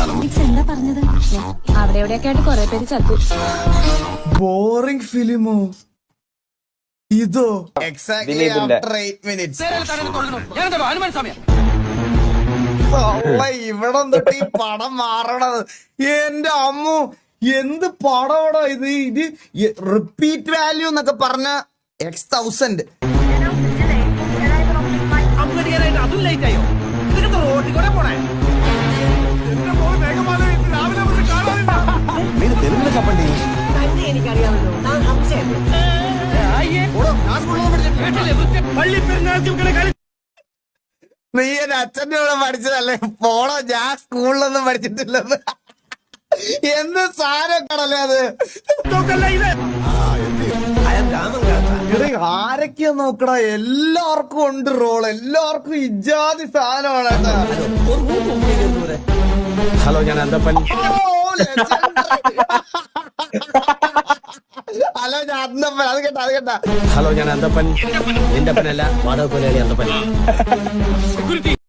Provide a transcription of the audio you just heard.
എന്താ പറഞ്ഞത്? അവിടെ എവിടെയൊക്കെ ആയിട്ട് കൊറേ പേര് ചത്തു. ബോറിംഗ് ഫിലിമോ ഇതോ? എക്സാക്ട്ലി ആഫ്റ്റർ 8 മിനിറ്റ്സ് ഇവിടെ തൊട്ട് ഈ പടം മാറണത്. എന്റെ അമ്മു, എന്ത് പടമാണോ ഇത്! ഇത് റിപ്പീറ്റ് വാല്യൂ എന്നൊക്കെ പറഞ്ഞ X1000. അതും ലേറ്റ് ആയോ? ഇതൊക്കെ റോഡിൽ കൂടെ പോണേ. തെലുങ്കില് കപ്പണ്ടി തന്നെ എനിക്കറിയാമല്ലോ. നീ എന്റെ അച്ഛന്റെ കൂടെ പഠിച്ചതല്ലേ? പോണോ, ഞാൻ സ്കൂളിലൊന്നും പഠിച്ചിട്ടില്ലെന്ന്. എന്ത് സാധനം കടല്ലേ അത്! ആരൊക്കെയാ നോക്കടാ, എല്ലാവർക്കും ഉണ്ട് റോൾ, എല്ലാവർക്കും ഇജാതി സാധനമാണ്. ഹലോ, ഞാൻ അന്തപ്പൻ. ഹലോ, ഞാൻ അന്തപ്പൻ. അത് കേട്ടാ. ഹലോ, ഞാൻ അന്തപ്പൻ. നിന്റെ അപ്പനല്ല, വാടക കൊലയാളി അന്തപ്പൻ.